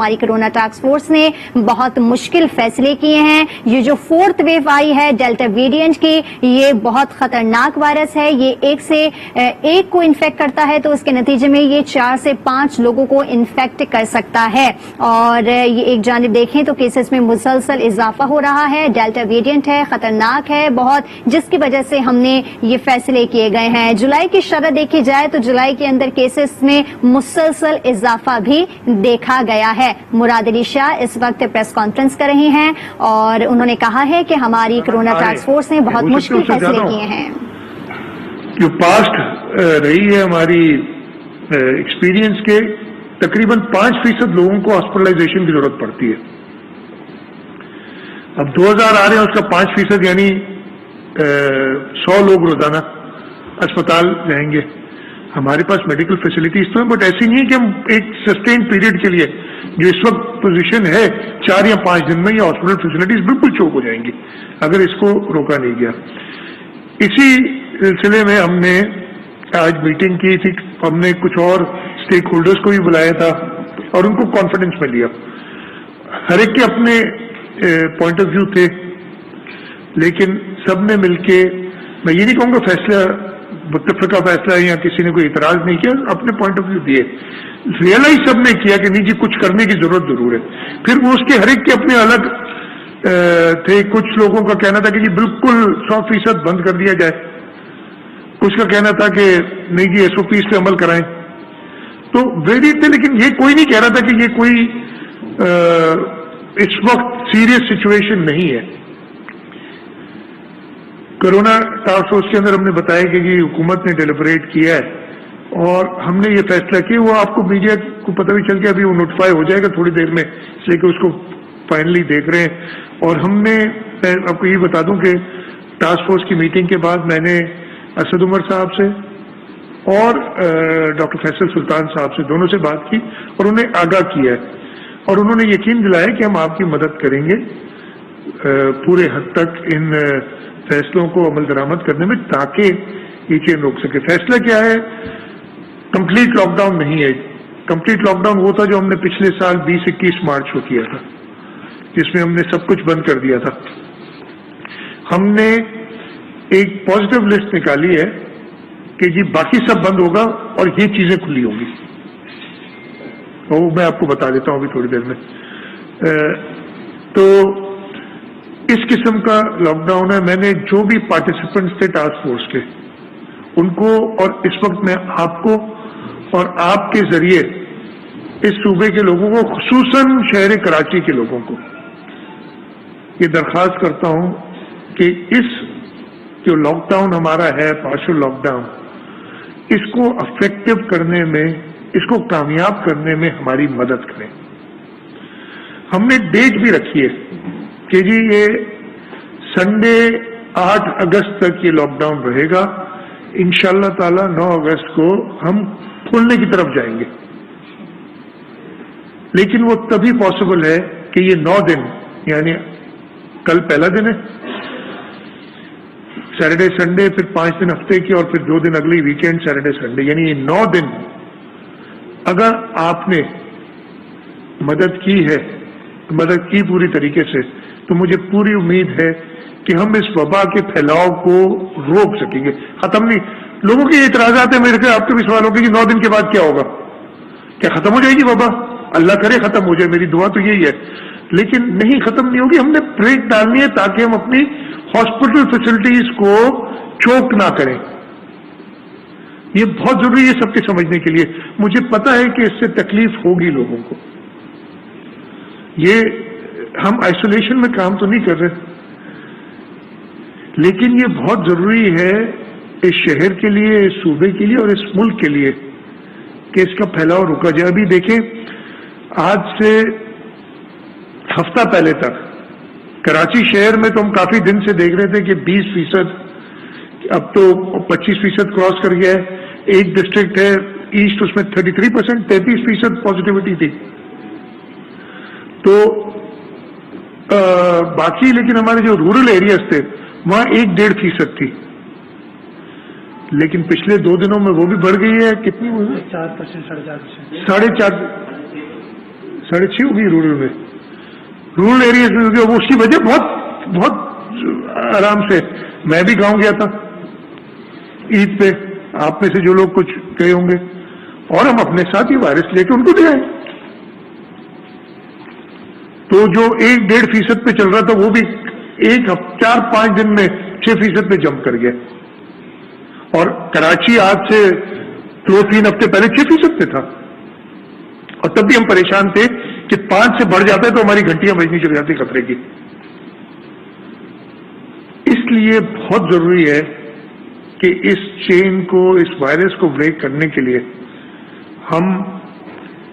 ہماری corona task force نے بہت مشکل فیصلے کیے ہیں. یہ جو 4th ویو آئی ہے ڈیلٹا ویریئنٹ کی، یہ بہت خطرناک وائرس ہے. یہ ایک سے ایک کو انفیکٹ کرتا ہے تو اس کے نتیجے میں یہ 4 سے 5 لوگوں کو انفیکٹ کر سکتا ہے. اور یہ ایک جانب دیکھیں تو کیسز میں مسلسل اضافہ ہو رہا ہے. ڈیلٹا ویریئنٹ ہے، خطرناک ہے بہت، جس کی وجہ سے ہم نے یہ فیصلے کیے گئے ہیں. جولائی کی شرح دیکھی جائے تو جولائی کے اندر کیسز میں مسلسل اضافہ بھی دیکھا گیا ہے. مراد علی شاہ اس وقت پریس کانفرنس کر رہی ہیں اور انہوں نے کہا ہے کہ ہماری کورونا ٹاسک فورس نے بہت مشکل فیصلے کیے ہیں. جو پاسٹ رہی ہے ہماری ایکسپیرینس کے، تقریباً 5% لوگوں کو ہاسپٹلائزیشن کی ضرورت پڑتی ہے. اب 2000 آ رہے ہیں، اس کا 5% یعنی 100 لوگ روزانہ اسپتال جائیں گے. ہمارے پاس میڈیکل فیسلٹیز تو ہیں، بٹ ایسی نہیں ہے کہ ہم ایک سسٹین پیریڈ کے لیے جو اس وقت پوزیشن ہے 4 یا 5 دن میں یہ ہاسپٹل فیسلٹیز بالکل چوک ہو جائیں گی اگر اس کو روکا نہیں گیا. اسی سلسلے میں ہم نے آج میٹنگ کی تھی. ہم نے کچھ اور اسٹیک ہولڈرز کو بھی بلایا تھا اور ان کو کانفیڈنس میں لیا. ہر ایک کے اپنے پوائنٹ آف ویو تھے، لیکن سب نے مل کے، میں یہ نہیں کہوں گا فیصلہ متفقہ فیصلہ ہے یا کسی نے کوئی اعتراض نہیں کیا، اپنے پوائنٹ آف ویو دیے. ریئلائز سب نے کیا کہ نہیں جی کچھ کرنے کی ضرورت ضرور ہے. پھر وہ اس کے ہر ایک کے اپنے الگ تھے. کچھ لوگوں کا کہنا تھا کہ جی بالکل 100% بند کر دیا جائے، کچھ کا کہنا تھا کہ نہیں جی SOPs پہ عمل کرائیں. تو ویری تھے، لیکن یہ کوئی نہیں کہہ رہا تھا کہ یہ کوئی اس وقت سیریس سچویشن نہیں ہے. کورونا ٹاسک فورس کے اندر ہم نے بتایا کہ یہ حکومت نے ڈیلیبریٹ کیا ہے اور ہم نے یہ فیصلہ کیا. وہ آپ کو میڈیا کو پتہ بھی چل گیا، ابھی وہ نوٹیفائی ہو جائے گا تھوڑی دیر میں، اس لیے کہ اس کو فائنلی دیکھ رہے ہیں. اور ہم نے، میں آپ کو یہ بتا دوں کہ ٹاسک فورس کی میٹنگ کے بعد میں نے اسد عمر صاحب سے اور ڈاکٹر فیصل سلطان صاحب سے، دونوں سے بات کی اور انہیں آگاہ کیا ہے اور انہوں نے یقین دلایا کہ ہم آپ کی مدد کریں گے پورے حد تک ان فیصلوں کو عمل درآمد کرنے میں تاکہ یہ چیز روک سکے. فیصلہ کیا ہے؟ کمپلیٹ لاک ڈاؤن نہیں ہے. کمپلیٹ لاک ڈاؤن وہ تھا جو ہم نے پچھلے سال 20-21 مارچ کو کیا تھا، جس میں ہم نے سب کچھ بند کر دیا تھا. ہم نے ایک پازیٹیو لسٹ نکالی ہے کہ جی باقی سب بند ہوگا اور یہ چیزیں کھلی ہوں گی. وہ میں آپ کو بتا دیتا ہوں ابھی تھوڑی دیر میں. تو اس قسم کا لاک ڈاؤن ہے. میں نے جو بھی پارٹیسپینٹس تھے ٹاسک فورس کے ان کو، اور اس وقت میں آپ کو اور آپ کے ذریعے اس صوبے کے لوگوں کو، خصوصاً شہر کراچی کے لوگوں کو یہ درخواست کرتا ہوں کہ اس جو لاک ڈاؤن ہمارا ہے، پارشل لاک ڈاؤن، اس کو افیکٹو کرنے میں، اس کو کامیاب کرنے میں ہماری مدد کریں. ہم نے ڈیٹ بھی رکھی ہے کہ جی یہ سنڈے 8 اگست تک یہ لاک ڈاؤن رہے گا. انشاءاللہ تعالی 9 اگست کو ہم کھولنے کی طرف جائیں گے، لیکن وہ تبھی پاسبل ہے کہ یہ 9 دن، یعنی کل پہلا دن ہے، سیٹرڈے سنڈے، پھر 5 دن ہفتے کی، اور پھر 2 دن اگلی ویکینڈ سیٹرڈے سنڈے، یعنی یہ 9 دن اگر آپ نے مدد کی ہے، مدد کی پوری طریقے سے، تو مجھے پوری امید ہے کہ ہم اس وبا کے پھیلاؤ کو روک سکیں گے. ختم نہیں. لوگوں کے اعتراضات ہیں، میرے سے آپ کے بھی سوال ہوگا کہ 9 دن کے بعد کیا ہوگا، کیا ختم ہو جائے گی وبا؟ اللہ کرے ختم ہو جائے، میری دعا تو یہی ہے، لیکن نہیں ختم نہیں ہوگی. ہم نے بریک ڈالنی ہے تاکہ ہم اپنی ہاسپٹل فیسلٹیز کو چوک نہ کریں. یہ بہت ضروری ہے سب کے سمجھنے کے لیے. مجھے پتا ہے کہ اس سے تکلیف ہوگی لوگوں کو. یہ ہم آئسولیشن میں کام تو نہیں کر رہے، لیکن یہ بہت ضروری ہے اس شہر کے لیے، اس صوبے کے لیے اور اس ملک کے لیے کہ اس کا پھیلاؤ روکا جائے. ابھی دیکھیں، آج سے ہفتہ پہلے تک کراچی شہر میں تو ہم کافی دن سے دیکھ رہے تھے کہ 20%، اب تو 25% کراس کر گیا ہے. ایک ڈسٹرکٹ ہے ایسٹ، اس میں 33%، 33% پازیٹیوٹی تھی. تو باقی لیکن ہمارے جو رورل ایریاز تھے وہاں 1-1.5% تھی، لیکن پچھلے 2 دنوں میں وہ بھی بڑھ گئی ہے. کتنی ہوئی؟ 4%، 4.5%، 6.5 ہوگی رورل میں, رورل ایریاز میں ہوگی. اس کی وجہ بہت بہت آرام سے, میں بھی گاؤں گیا تھا عید پہ, آپ میں سے جو لوگ کچھ گئے ہوں گے, اور ہم اپنے ساتھ ہی وائرس لے کے ان کو دے آئے. تو جو 1-1.5% پہ چل رہا تھا وہ بھی 4-5 دن میں 6% پہ جمپ کر گیا. اور کراچی آج سے 2-3 ہفتے پہلے 6% پہ تھا, اور تب بھی ہم پریشان تھے کہ 5 سے بڑھ جاتا ہے تو ہماری گھنٹیاں بجنی چل جاتی خطرے کی. اس لیے بہت ضروری ہے کہ اس چین کو, اس وائرس کو بریک کرنے کے لیے ہم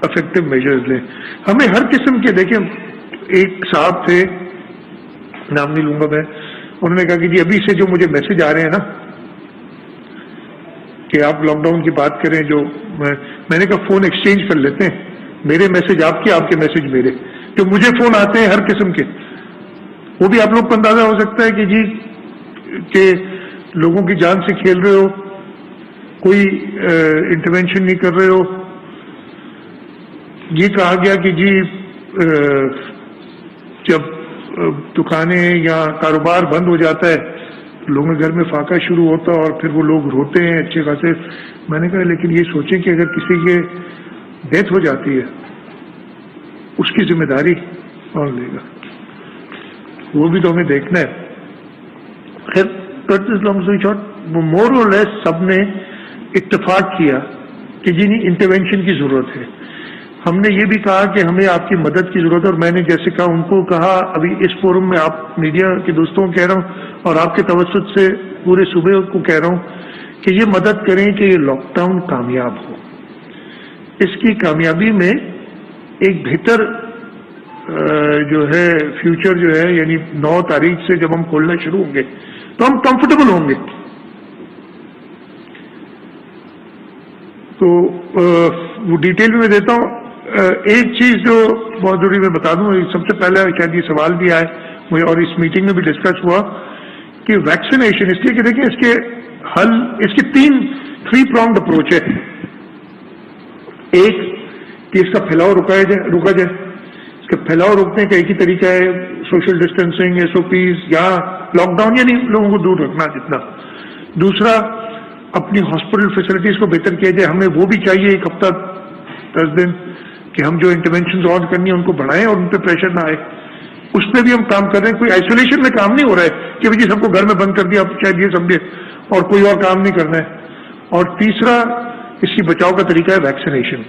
افیکٹو میجرز لیں. ہمیں ہر قسم کے, دیکھیں ایک صاحب تھے, نام نہیں لوں گا میں, انہوں نے کہا کہ جی ابھی سے جو مجھے میسج آ رہے ہیں نا کہ آپ لاک ڈاؤن کی بات کریں, جو میں نے کہا فون ایکسچینج کر لیتے ہیں, میرے میسج آپ کے, آپ کے میسج میرے, جو مجھے فون آتے ہیں ہر قسم کے, وہ بھی آپ لوگ کو اندازہ ہو سکتا ہے کہ جی کہ لوگوں کی جان سے کھیل رہے ہو, کوئی انٹرونشن نہیں کر رہے ہو. یہ کہا گیا کہ جی جب دکانیں یا کاروبار بند ہو جاتا ہے لوگوں کے گھر میں فاقہ شروع ہوتا ہے اور پھر وہ لوگ روتے ہیں اچھے خاصے. میں نے کہا لیکن یہ سوچیں کہ اگر کسی کے ڈیتھ ہو جاتی ہے اس کی ذمہ داری کون لے گا, وہ بھی تو ہمیں دیکھنا ہے. خیر مور اور لیس سب نے اتفاق کیا کہ جی نہیں انٹرونشن کی ضرورت ہے. ہم نے یہ بھی کہا کہ ہمیں آپ کی مدد کی ضرورت ہے, اور میں نے جیسے کہا ان کو کہا ابھی اس فورم میں, آپ میڈیا کے دوستوں کو کہہ رہا ہوں اور آپ کے توسط سے پورے صوبے کو کہہ رہا ہوں کہ یہ مدد کریں کہ یہ لاک ڈاؤن کامیاب ہو. اس کی کامیابی میں ایک بہتر جو ہے فیوچر جو ہے, یعنی 9 تاریخ سے جب ہم کھولنا شروع ہوں گے تو ہم کمفرٹیبل ہوں گے. تو وہ ڈیٹیل میں دیتا ہوں. ایک چیز جو بہت ضروری میں بتا دوں, سب سے پہلے شاید یہ سوال بھی آئے مجھے اور اس میٹنگ میں بھی ڈسکس ہوا کہ ویکسینیشن, اس لیے کہ دیکھیں اس کے حل, اس کے 3 پرانگڈ اپروچ ہے. ایک کہ اس کا پھیلاؤ روکا جائے. اس کا پھیلاؤ روکنے کا ایک ہی طریقہ ہے سوشل ڈسٹینسنگ, SOPs, یا لاک ڈاؤن, یعنی لوگوں کو دور رکھنا جتنا. دوسرا اپنی ہاسپٹل فیسلٹیز کو بہتر کیا جائے. ہمیں وہ بھی چاہیے 1 ہفتہ 10 دن کہ ہم جو انٹرونشنز آن کرنی ہے ان کو بڑھائیں اور ان پہ پریشر نہ آئے. اس پہ بھی ہم کام کر رہے ہیں. کوئی آئسولیشن میں کام نہیں ہو رہا ہے کہ بھائی سب کو گھر میں بند کر دیا, شاید یہ سمجھے اور کوئی اور کام نہیں کرنا ہے. اور تیسرا اس کی بچاؤ کا طریقہ ہے ویکسینیشن.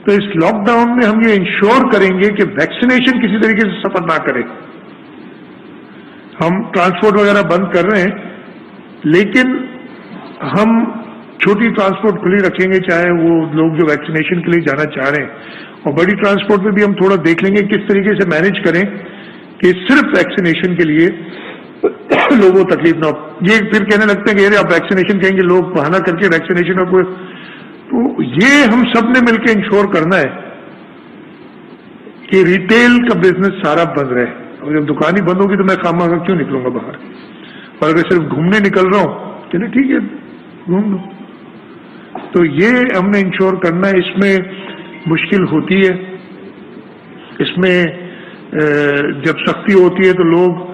تو اس لاک ڈاؤن میں ہم یہ انشور کریں گے کہ ویکسینیشن کسی طریقے سے سفر نہ کرے. ہم ٹرانسپورٹ وغیرہ بند کر رہے ہیں لیکن ہم چھوٹی ٹرانسپورٹ کھلی رکھیں گے, چاہے وہ لوگ جو ویکسینیشن کے لیے جانا چاہ رہے ہیں. اور بڑی ٹرانسپورٹ میں بھی ہم تھوڑا دیکھ لیں گے کس طریقے سے مینج کریں کہ صرف ویکسینیشن کے لیے لوگوں کو تکلیف نہ ہو. یہ پھر کہنے لگتے ہیں کہ آپ ویکسینیشن کہیں گے, لوگ بہانہ کر کے ویکسینیشن کا کوئی, تو یہ ہم سب نے مل کے انشور کرنا ہے کہ ریٹیل کا بزنس سارا بند رہے. اور جب دکان ہی بند ہوگی تو میں خامخواہ کیوں نکلوں گا باہر, اور اگر صرف گھومنے نکل رہا ہوں چلے ٹھیک ہے گھوم لو. تو یہ ہم نے انشور کرنا ہے. اس میں مشکل ہوتی ہے, اس میں جب سختی ہوتی ہے تو لوگ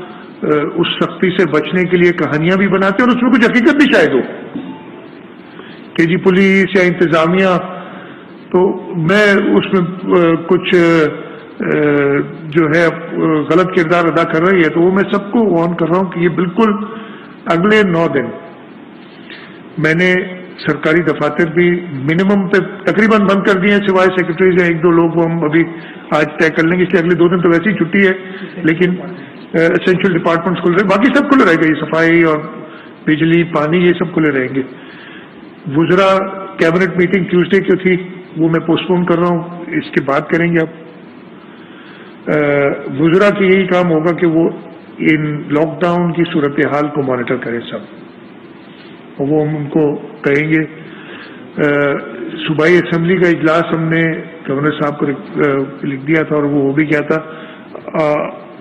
اس سختی سے بچنے کے لیے کہانیاں بھی بناتے ہیں, اور اس میں کچھ حقیقت بھی شاید ہو کہ جی پولیس یا انتظامیہ, تو میں اس میں کچھ جو ہے غلط کردار ادا کر رہی ہے, تو وہ میں سب کو وارن کر رہا ہوں کہ یہ بالکل اگلے 9 دن میں نے سرکاری دفاتر بھی منیمم پہ تقریباً بند کر دیے ہیں, سوائے سیکرٹریز ہیں 1-2 لوگ وہ ہم ابھی آج طے کر لیں گے, اس لیے اگلے 2 دن تو ویسے ہی چھٹی ہے, لیکن اسینشیل ڈپارٹمنٹس کھل رہے ہیں, باقی سب کھلے رہے گا. یہ صفائی اور بجلی پانی یہ سب کھلے رہیں گے. وزرا کیبنٹ میٹنگ ٹیوزڈے کی تھی, وہ میں پوسٹ پون کر رہا ہوں, اس کے بعد کریں گے. اب وزرا کی یہی کام ہوگا کہ وہ ان لاک ڈاؤن کی صورتحال کو مانیٹر کریں سب, اور وہ ہم ان کو کہیں گے. صوبائی اسمبلی کا اجلاس ہم نے گورنر صاحب کو لکھ دیا تھا, اور وہ ہو بھی کیا تھا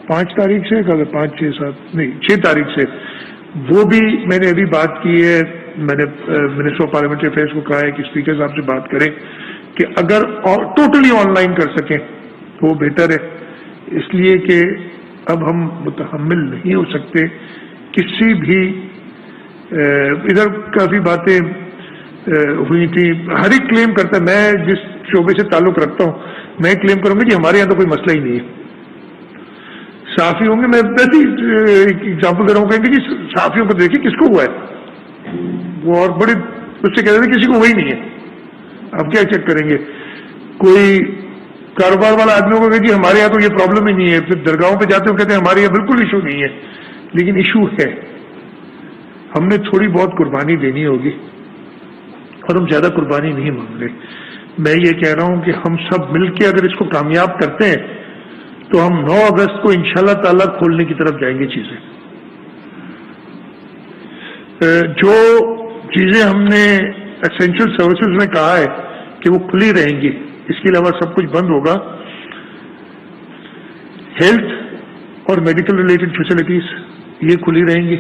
5 تاریخ سے, 5, 6, 7 نہیں 6 تاریخ سے. وہ بھی میں نے ابھی بات کی ہے, میں نے منسٹر آف پارلیمنٹری افیئرس کو کہا ہے کہ اسپیکر صاحب سے بات کریں کہ اگر ٹوٹلی آن لائن کر سکیں تو وہ بہتر ہے، اس لیے کہ اب ہم متحمل نہیں ہو سکتے کسی بھی ادھر کافی باتیں ہوئی تھی، ہر ایک کلیم کرتا ہے، میں جس شعبے سے تعلق رکھتا ہوں میں کلیم کروں گا کہ ہمارے یہاں تو کوئی مسئلہ ہی نہیں ہے، صحافی ہوں گے، میں ایسی ایک ایگزامپل دے رہا ہوں، کہیں گے جی صحافیوں کو دیکھیں کس کو ہوا ہے، وہ اور بڑے اس سے کہہ رہے تھے کسی کو وہی نہیں ہے، اب کیا چیک کریں گے، کوئی کاروبار والا آدمی ہوگا کہ جی ہمارے یہاں تو یہ پرابلم ہی نہیں ہے، پھر درگاہوں پہ جاتے ہو کہتے ہیں ہمارے یہاں بالکل ایشو نہیں ہے، لیکن ایشو ہے، ہم نے تھوڑی بہت قربانی دینی ہوگی اور ہم زیادہ قربانی نہیں مانگ رہے۔ میں یہ کہہ رہا ہوں کہ ہم سب مل کے اگر اس کو کامیاب کرتے ہیں تو ہم 9 اگست کو انشاءاللہ تعالیٰ کھولنے کی طرف جائیں گے چیزیں، جو چیزیں ہم نے اسینشل سروسز میں کہا ہے کہ وہ کھلی رہیں گی، اس کے علاوہ سب کچھ بند ہوگا، ہیلتھ اور میڈیکل ریلیٹڈ فیسلٹیز یہ کھلی رہیں گی،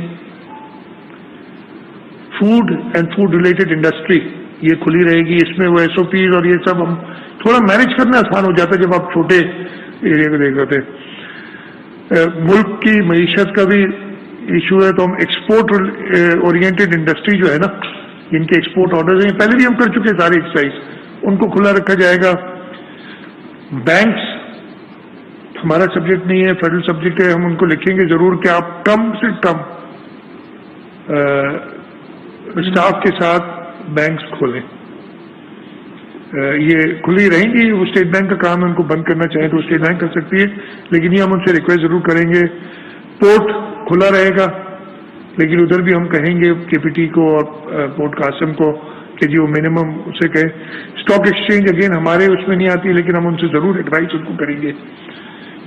food and food related industry یہ کھلی رہے گی، اس میں وہ ایس او پیز اور یہ سب ہم تھوڑا مینج کرنا آسان ہو جاتا ہے جب آپ چھوٹے ایریا کو دیکھ رہے تھے۔ ملک کی معیشت کا بھی ایشو ہے تو ہم ایکسپورٹ اورینٹیڈ انڈسٹری جو ہے نا، جن کے ایکسپورٹ آرڈرز ہیں پہلے بھی ہم کر چکے ہیں سارے ایکسرسائز، ان کو کھلا رکھا جائے گا۔ بینکس ہمارا سبجیکٹ نہیں ہے، فیڈرل سبجیکٹ ہے، ہم ان کو لکھیں گے ضرور کہ آپ کم سے کم اسٹاف کے ساتھ بینکس کھولیں، یہ کھلی رہیں گی، وہ اسٹیٹ بینک کا کام ہے، ان کو بند کرنا چاہیں تو اسٹیٹ بینک کر سکتی ہے، لیکن یہ ہم ان سے ریکویسٹ ضرور کریں گے۔ پورٹ کھلا رہے گا، لیکن ادھر بھی ہم کہیں گے کے پی ٹی کو اور پورٹ قاسم کو کہ جی وہ منیمم اسے کہیں۔ اسٹاک ایکسچینج اگین ہمارے اس میں نہیں آتی، لیکن ہم ان سے ضرور ایڈوائز ان کو کریں گے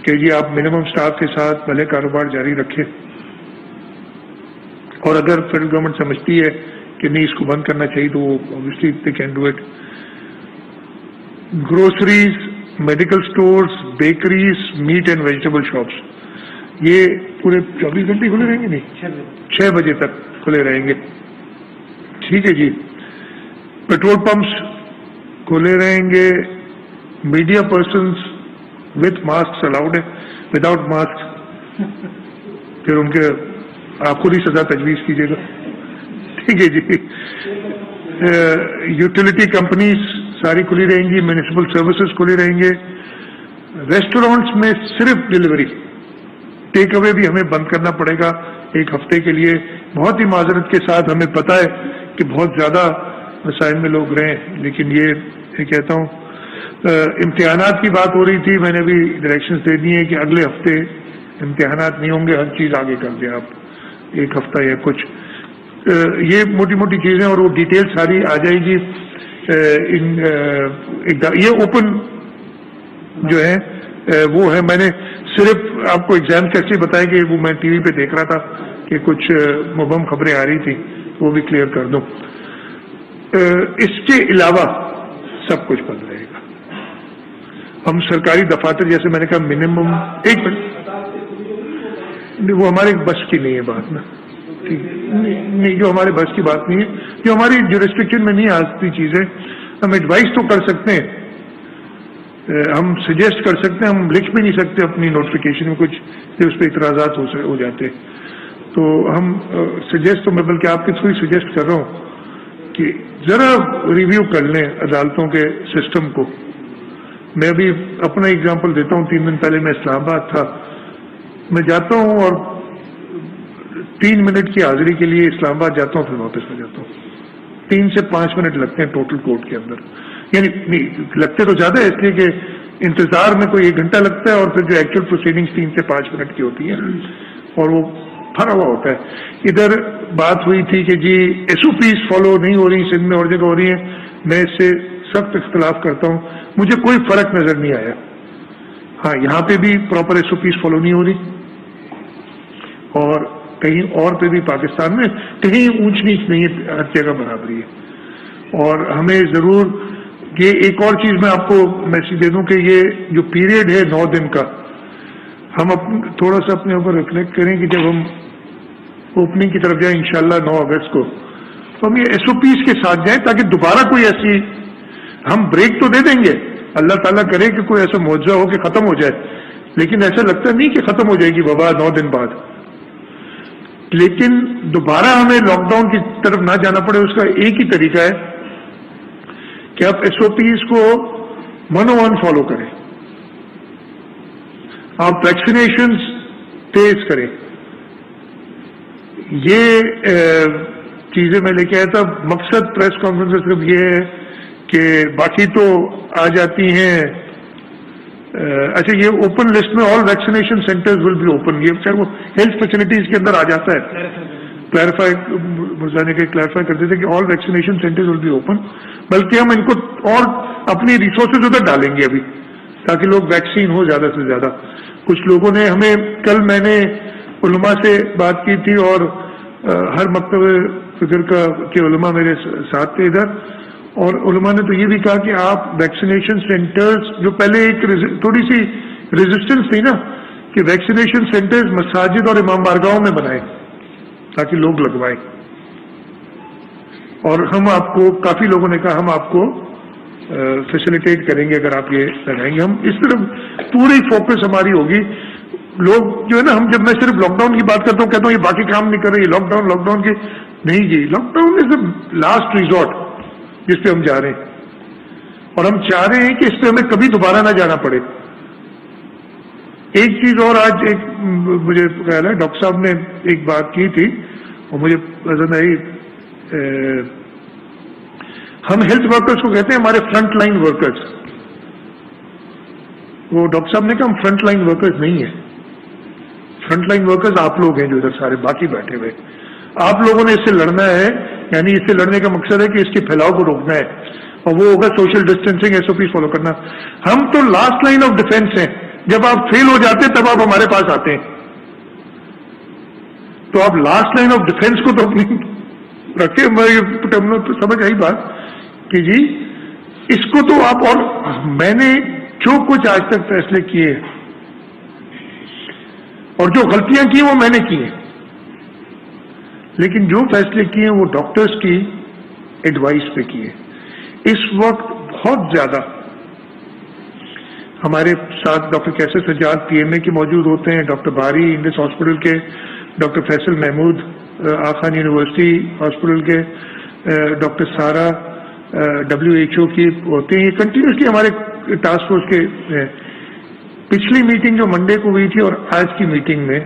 کہ جی آپ منیمم اسٹاف کے ساتھ بھلے کاروبار جاری رکھیں، اور اگر فیڈرل گورنمنٹ سمجھتی ہے کہ نہیں اس کو بند کرنا چاہیے تو وہ obviously they can do it۔ Groceries, medical stores, bakeries, meat and vegetable shops یہ پورے 24 گھنٹے کھلے رہیں گے، نہیں 6 بجے تک کھلے رہیں گے، ٹھیک ہے جی۔ پیٹرول پمپس کھلے رہیں گے، media persons with mask allowed ہے، وداؤٹ ماسک پھر ان کے آپ خود ہی سزا تجویز کیجیے گا، ٹھیک ہے جی۔ یوٹیلیٹی کمپنیز ساری کھلی رہیں گی، میونسپل سروسز کھلی رہیں گے، ریسٹورینٹس میں صرف ڈلیوری، ٹیک اوے بھی ہمیں بند کرنا پڑے گا 1 ہفتے کے لیے، بہت ہی معذرت کے ساتھ، ہمیں پتہ ہے کہ بہت زیادہ مسائل میں لوگ رہیں، لیکن یہ کہتا ہوں امتحانات کی بات ہو رہی تھی، میں نے بھی ڈائریکشنز دے دی ہیں کہ اگلے ہفتے امتحانات نہیں ہوں گے، ہر چیز آگے کر دیں آپ 1 ہفتہ یا کچھ، یہ موٹی موٹی چیزیں، اور وہ ڈیٹیل ساری آ جائے گی۔ یہ اوپن جو ہے وہ ہے، میں نے صرف آپ کو ایگزام کیسے بتایا کہ وہ میں ٹی وی پہ دیکھ رہا تھا کہ کچھ مبہم خبریں آ رہی تھیں، وہ بھی کلیئر کر دوں۔ اس کے علاوہ سب کچھ بند رہے گا، ہم سرکاری دفاتر جیسے میں نے کہا منیمم 1 منٹ، وہ ہمارے بس کی نہیں ہے بات نا، نہیں جو ہمارے بس کی بات نہیں ہے، جو ہماری جورسڈکشن میں نہیں آتی چیزیں، ہم ایڈوائز تو کر سکتے ہیں، ہم سجیسٹ کر سکتے ہیں، ہم لکھ بھی نہیں سکتے اپنی نوٹیفیکیشن میں کچھ کہ اس پہ اعتراضات ہو جاتے، تو ہم سجیسٹ تو میں بلکہ آپ کے تھرو ہی سجیسٹ کر رہا ہوں کہ ذرا ریویو کر لیں عدالتوں کے سسٹم کو۔ میں بھی اپنا ایگزامپل دیتا ہوں، 3 دن پہلے میں اسلام آباد تھا، میں جاتا ہوں اور 3 منٹ کی حاضری کے لیے اسلام آباد جاتا ہوں، پھر واپس آ جاتا ہوں، 3 سے 5 منٹ لگتے ہیں ٹوٹل کورٹ کے اندر، یعنی لگتے تو زیادہ ہے اس لیے کہ انتظار میں کوئی 1 گھنٹہ لگتا ہے، اور پھر جو ایکچوئل پروسیڈنگز 3 سے 5 منٹ کی ہوتی ہیں، اور وہ بھرا ہوا ہوتا ہے۔ ادھر بات ہوئی تھی کہ جی ایس او پیز فالو نہیں ہو رہی، سندھ میں اور جگہ ہو رہی ہیں، میں اس سے سخت اختلاف کرتا ہوں، مجھے کوئی فرق نظر نہیں آیا۔ ہاں یہاں پہ بھی proper S O Ps follow نہیں ہو رہی، اور کہیں اور پہ بھی پاکستان میں کہیں اونچ نیچ نہیں ہے، ہر جگہ برابری ہے، اور ہمیں ضرور یہ ایک اور چیز میں آپ کو میسج دے دوں کہ یہ جو پیریڈ ہے 9 دن کا، ہم تھوڑا سا اپنے اوپر ریفلیکٹ کریں کہ جب ہم اوپننگ کی طرف جائیں انشاءاللہ 9 اگست کو، تو ہم یہ ایس او پیز کے ساتھ جائیں تاکہ دوبارہ کوئی ایسی، ہم بریک تو دے دیں گے, اللہ تعالیٰ کرے کہ کوئی ایسا معجزہ ہو کہ ختم ہو جائے, لیکن ایسا لگتا نہیں کہ ختم ہو جائے گی وبا 9 دن بعد. لیکن دوبارہ ہمیں لاک ڈاؤن کی طرف نہ جانا پڑے, اس کا ایک ہی طریقہ ہے کہ آپ SOPs کو 101 فالو کریں, آپ ویکسینیشنز تیز کریں. یہ چیزیں میں لے کے آیا تھا. مقصد پریس کانفرنس کا صرف یہ ہے کہ باقی تو آ جاتی ہیں. اچھا, یہ اوپن لسٹ میں all vaccination centres will be open, یہ خیر وہ ہیلتھ فیسلٹیز کے اندر آ جاتا ہے. کلیریفائی کرتے تھے کہ all vaccination centres will be open, بلکہ ہم ان کو اور اپنی ریسورسز ادھر ڈالیں گے ابھی تاکہ لوگ ویکسین ہو زیادہ سے زیادہ. کچھ لوگوں نے ہمیں, کل میں نے علماء سے بات کی تھی اور ہر مکتب فکر کے علماء میرے ساتھ تھے ادھر, اور علماء نے تو یہ بھی کہا کہ آپ ویکسینیشن سینٹرز, جو پہلے ایک تھوڑی سی ریزسٹنس تھی نا کہ ویکسینیشن سینٹرز مساجد اور امام بارگاہوں میں بنائیں تاکہ لوگ لگوائیں, اور ہم آپ کو, کافی لوگوں نے کہا ہم آپ کو فیسیلیٹیٹ کریں گے اگر آپ یہ لگائیں گے. ہم اس طرف پوری فوکس ہماری ہوگی. لوگ جو ہے نا, ہم جب میں صرف لاک ڈاؤن کی بات کرتا ہوں کہتا ہوں یہ باقی کام نہیں کر رہے, لاک ڈاؤن کی نہیں جی, lockdown is a last resort جس پہ ہم جا رہے ہیں, اور ہم چاہ رہے ہیں کہ اس پہ ہمیں کبھی دوبارہ نہ جانا پڑے. ایک چیز اور آج ایک مجھے خیال ہے ڈاکٹر صاحب نے ایک بات کی تھی اور مجھے پسند آئی. ہم ہیلتھ ورکرز کو کہتے ہیں ہمارے فرنٹ لائن ورکرز. وہ ڈاکٹر صاحب نے کہا ہم فرنٹ لائن ورکرز نہیں ہیں. فرنٹ لائن ورکرز آپ لوگ ہیں جو ادھر سارے باقی بیٹھے ہوئے. آپ لوگوں نے اس سے لڑنا ہے, یعنی اس سے لڑنے کا مقصد ہے کہ اس کے پھیلاؤ کو روکنا ہے, اور وہ ہوگا سوشل ڈسٹینسنگ, SOPs فالو کرنا. ہم تو لاسٹ لائن آف ڈیفینس ہیں. جب آپ فیل ہو جاتے ہیں تب آپ ہمارے پاس آتے ہیں, تو آپ لاسٹ لائن آف ڈیفینس کو تو اپنی رکھے. سمجھ آئی بات کہ جی اس کو تو آپ, اور میں نے جو کچھ آج تک فیصلے کیے اور جو غلطیاں کی وہ میں نے کی ہیں, لیکن جو فیصلے کیے ہیں وہ ڈاکٹرز کی ایڈوائس پہ کیے. اس وقت بہت زیادہ ہمارے ساتھ ڈاکٹر کیسر سجاد PMA کے موجود ہوتے ہیں, ڈاکٹر باری انڈس ہاسپٹل کے, doctor Faisal Mahmood Aga Khan university hospital کے, ڈاکٹر سارا WHO کی ہوتے ہیں. یہ کنٹینیوسلی ہمارے ٹاسک فورس کے ہیں. پچھلی میٹنگ جو منڈے کو ہوئی تھی اور آج کی میٹنگ میں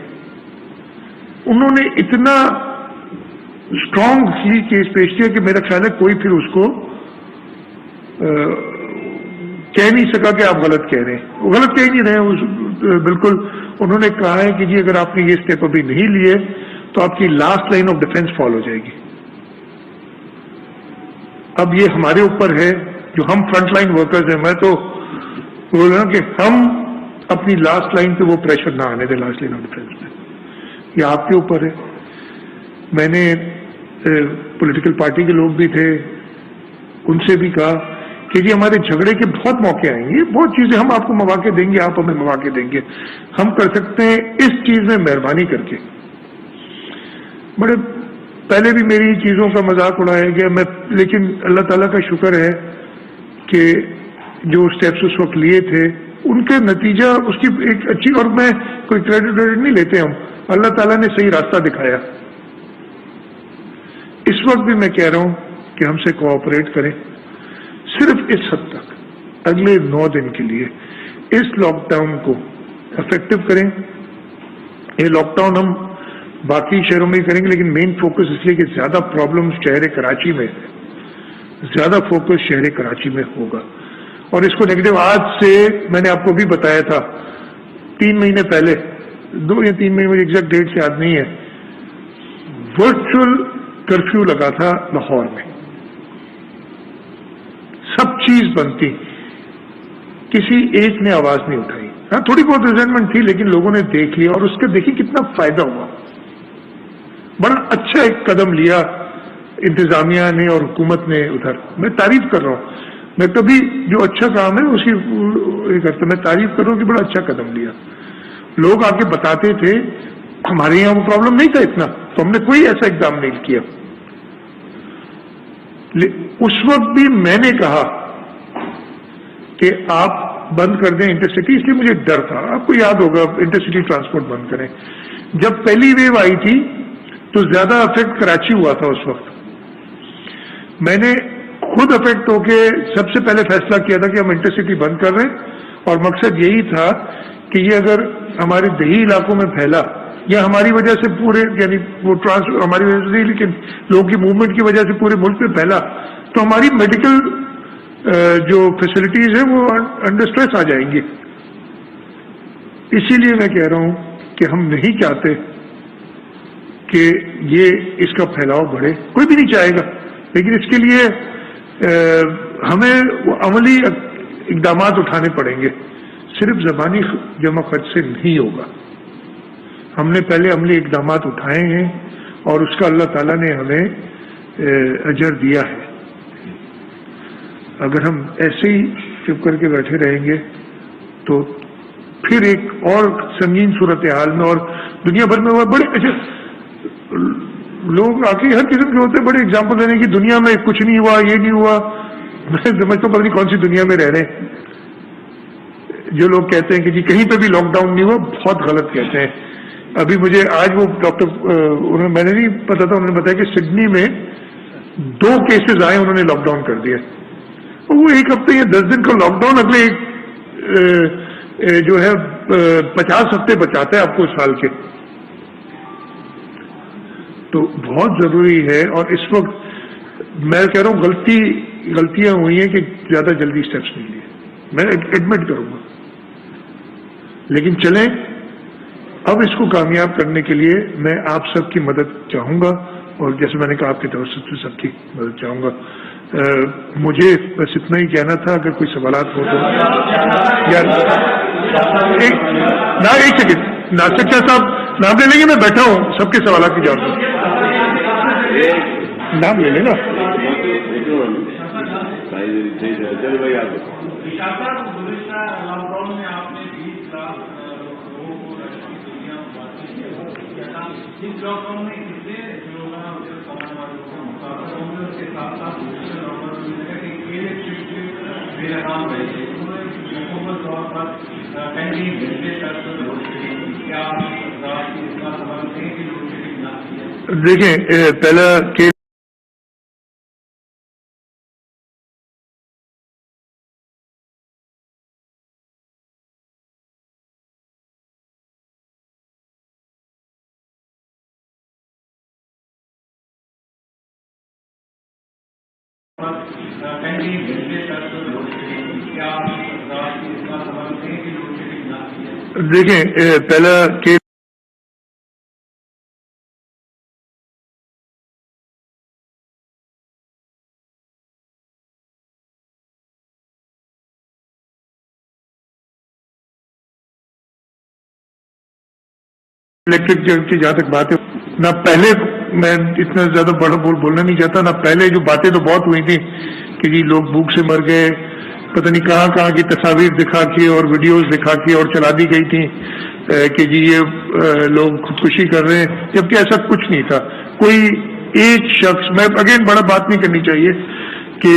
انہوں نے اتنا اسٹرانگلی کیس پیش کیا کہ میرا خیال ہے کوئی پھر اس کو کہہ نہیں سکا کہ آپ غلط کہہ رہے ہیں. وہ غلط کہہ نہیں رہے بالکل. انہوں نے کہا ہے کہ جی اگر آپ نے یہ اسٹیپ ابھی نہیں لیے تو آپ کی لاسٹ لائن آف ڈیفینس فال ہو جائے گی. اب یہ ہمارے اوپر ہے جو ہم فرنٹ لائن ورکرز ہیں. میں تو بول رہا ہوں کہ ہم اپنی لاسٹ لائن پہ وہ پریشر نہ آنے دیں لاسٹ لائن آف ڈیفینس میں. یہ آپ کے اوپر ہے. میں نے پولیٹیکل پارٹی کے لوگ بھی تھے, ان سے بھی کہا کہ جی ہمارے جھگڑے کے بہت موقع آئیں گے, بہت چیزیں ہم آپ کو مواقع دیں گے, آپ ہمیں مواقع دیں گے. ہم کر سکتے ہیں اس چیز میں مہربانی کر کے. بڑے پہلے بھی میری چیزوں کا مذاق اڑایا گیا, میں لیکن اللہ تعالیٰ کا شکر ہے کہ جو اسٹیپس اس وقت لیے تھے ان کے نتیجہ اس کی ایک اچھی, اور میں کوئی کریڈٹ نہیں لیتے ہم, اللہ تعالیٰ نے صحیح راستہ دکھایا. اس وقت بھی میں کہہ رہا ہوں کہ ہم سے کوآپریٹ کریں صرف اس حد تک, اگلے 9 دن کے لیے اس لاک ڈاؤن کو افیکٹو کریں. یہ لاک ڈاؤن ہم باقی شہروں میں ہی کریں گے, لیکن مین فوکس اس لیے کہ زیادہ پرابلم شہر کراچی میں, زیادہ فوکس شہر کراچی میں ہوگا. اور اس کو نیگیٹو, آج سے میں نے آپ کو بھی بتایا تھا 3 مہینے پہلے, 2 یا 3 مہینے, مجھے ایگزیکٹ ڈیٹ سے یاد نہیں ہے, ورچوئل کرفیو لگا تھا لاہور میں. سب چیز بنتی, کسی ایک نے آواز نہیں اٹھائی. ہاں تھوڑی بہت ریزنٹمنٹ تھی لیکن لوگوں نے دیکھ لیا, اور اس کا دیکھیں کتنا فائدہ ہوا. بڑا اچھا ایک قدم لیا انتظامیہ نے اور حکومت نے ادھر. میں تعریف کر رہا ہوں, میں کبھی جو اچھا کام ہے اسی کرتا, میں تعریف کر رہا ہوں کہ بڑا اچھا قدم لیا. لوگ آ کے بتاتے تھے ہمارے یہاں وہ پرابلم نہیں تھا اتنا, تو ہم نے کوئی ایسا اقدام نہیں کیا. اس وقت بھی میں نے کہا کہ آپ بند کر دیں انٹرسٹی، اس لیے مجھے ڈر تھا. آپ کو یاد ہوگا انٹرسٹی ٹرانسپورٹ بند کریں. جب پہلی ویو آئی تھی تو زیادہ افیکٹ کراچی ہوا تھا اس وقت. میں نے خود افیکٹ ہو کے سب سے پہلے فیصلہ کیا تھا کہ ہم انٹرسٹی بند کر رہے ہیں، اور مقصد یہی تھا کہ یہ اگر ہمارے دیہی علاقوں میں پھیلا یا ہماری وجہ سے پورے، یعنی وہ ہماری وجہ سے نہیں لیکن لوگوں کی موومنٹ کی وجہ سے پورے ملک میں پھیلا، تو ہماری میڈیکل جو فیسلٹیز ہیں وہ انڈر اسٹریس آ جائیں گی. اسی لیے میں کہہ رہا ہوں کہ ہم نہیں چاہتے کہ یہ اس کا پھیلاؤ بڑھے، کوئی بھی نہیں چاہے گا، لیکن اس کے لیے ہمیں عملی اقدامات اٹھانے پڑیں گے. صرف زبانی جمع خرچ سے نہیں ہوگا. ہم نے پہلے عملی اقدامات اٹھائے ہیں اور اس کا اللہ تعالیٰ نے ہمیں اجر دیا ہے. اگر ہم ایسے ہی چپ کر کے بیٹھے رہیں گے تو پھر ایک اور سنگین صورتحال میں، اور دنیا بھر میں بڑے اچھا لوگ آ کے ہر قسم کے ہوتے ہیں، بڑے اگزامپل دینے کی دنیا میں کچھ نہیں ہوا، یہ نہیں ہوا. میں سمجھتا ہوں پتہ نہیں کون سی دنیا میں رہ رہے ہیں. جو لوگ کہتے ہیں کہ جی کہیں پہ بھی لاک ڈاؤن نہیں ہوا، بہت غلط کہتے ہیں. ابھی مجھے آج وہ ڈاکٹر میں نے نہیں پتا تھا، انہوں نے بتایا کہ سڈنی میں 2 کیسز آئے، انہوں نے لاک ڈاؤن کر دیا. وہ 1 ہفتے یا 10 دن کا لاک ڈاؤن اگلے جو ہے 50 ہفتے بچاتا ہے آپ کو سال کے. تو بہت ضروری ہے، اور اس وقت میں کہہ رہا ہوں غلطیاں ہوئی ہیں کہ زیادہ جلدی سٹیپس نہیں لیے، میں ایڈمٹ کروں گا. لیکن چلیں، اب اس کو کامیاب کرنے کے لیے میں آپ سب کی مدد چاہوں گا، اور جیسے میں نے کہا آپ کے توسط سے سب کی مدد چاہوں گا. مجھے بس اتنا ہی کہنا تھا. اگر کوئی سوالات ہو تو یار ایک سیکنڈ، ناصر شاہ صاحب نام لے لیں گے، میں بیٹھا ہوں، سب کے سوالات کی جواب دوں. نام لے لیں نا. دیکھیں پہلا کہ الیکٹرک کی جہاں تک بات ہے، نہ پہلے میں اتنا زیادہ بڑا بولنا نہیں چاہتا، نہ پہلے جو باتیں تو بہت ہوئی تھیں کہ جی لوگ بھوک سے مر گئے، پتہ نہیں کہاں کی تصاویر دکھا کے اور ویڈیوز دکھا کے اور چلا دی گئی تھیں کہ جی یہ لوگ خودکشی کر رہے ہیں، جبکہ ایسا کچھ نہیں تھا. کوئی ایک شخص، میں اگین بڑا بات نہیں کرنی چاہیے کہ